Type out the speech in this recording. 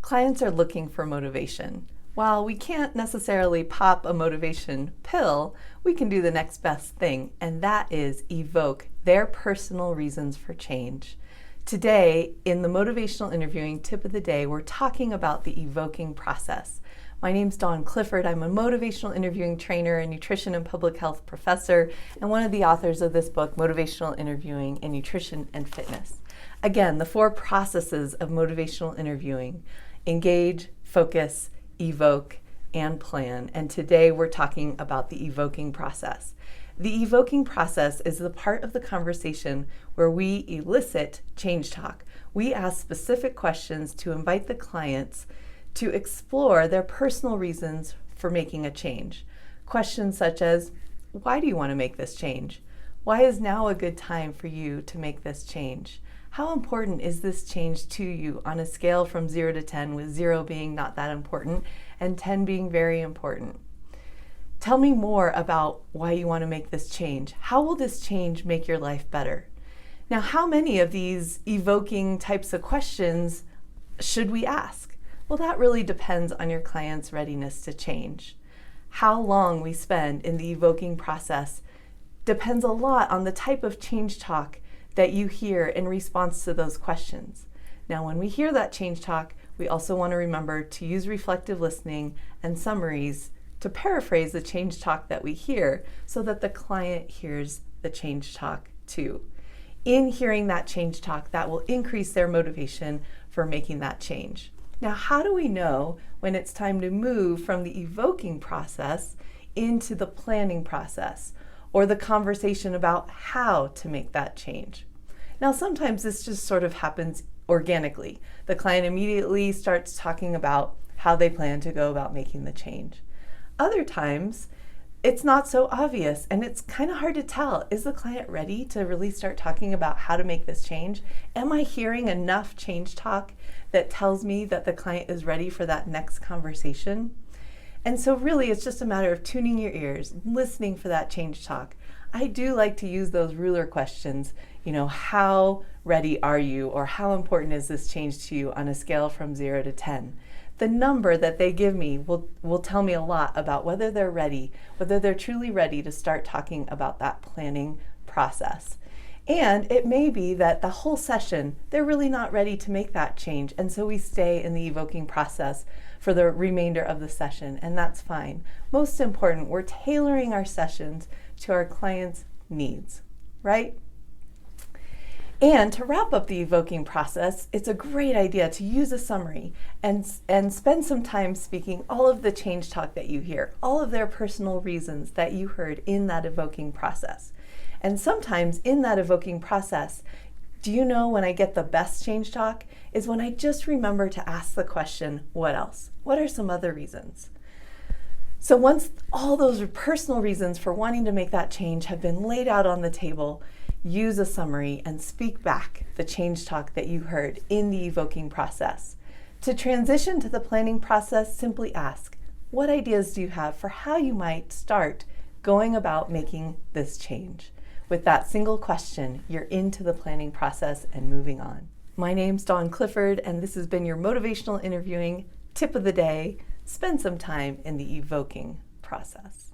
Clients are looking for motivation. While we can't necessarily pop a motivation pill, we can do the next best thing, and that is evoke their personal reasons for change. Today, in the motivational interviewing tip of the day, we're talking about the evoking process. My name's Dawn Clifford. I'm a motivational interviewing trainer, a nutrition and public health professor, and one of the authors of this book, Motivational Interviewing in Nutrition and Fitness. Again, the 4 processes of motivational interviewing: engage, focus, evoke, and plan. And today we're talking about the evoking process. The evoking process is the part of the conversation where we elicit change talk. We ask specific questions to invite the clients to explore their personal reasons for making a change. Questions such as, why do you want to make this change? Why is now a good time for you to make this change? How important is this change to you on a scale from 0 to 10, with 0 being not that important and 10 being very important? Tell me more about why you want to make this change. How will this change make your life better? Now, how many of these evoking types of questions should we ask? Well, that really depends on your client's readiness to change. How long we spend in the evoking process depends a lot on the type of change talk that you hear in response to those questions. Now, when we hear that change talk, we also want to remember to use reflective listening and summaries to paraphrase the change talk that we hear so that the client hears the change talk too. In hearing that change talk, that will increase their motivation for making that change. Now, how do we know when it's time to move from the evoking process into the planning process, or the conversation about how to make that change? Now, sometimes this just sort of happens organically. The client immediately starts talking about how they plan to go about making the change. Other times, it's not so obvious, and it's kind of hard to tell. Is the client ready to really start talking about how to make this change? Am I hearing enough change talk that tells me that the client is ready for that next conversation? And so really, it's just a matter of tuning your ears, listening for that change talk. I do like to use those ruler questions, how ready are you, or how important is this change to you on a scale from 0 to 10? The number that they give me will tell me a lot about whether they're ready, whether they're truly ready to start talking about that planning process. And it may be that the whole session, they're really not ready to make that change, and so we stay in the evoking process for the remainder of the session, and that's fine. Most important, we're tailoring our sessions to our clients' needs, right? And to wrap up the evoking process, it's a great idea to use a summary and spend some time speaking all of the change talk that you hear, all of their personal reasons that you heard in that evoking process. And sometimes in that evoking process, do you know when I get the best change talk is when I just remember to ask the question, what else? What are some other reasons? So once all those personal reasons for wanting to make that change have been laid out on the table, use a summary and speak back the change talk that you heard in the evoking process. To transition to the planning process, simply ask, what ideas do you have for how you might start going about making this change? With that single question, you're into the planning process and moving on. My name's Dawn Clifford, and this has been your motivational interviewing tip of the day. Spend some time in the evoking process.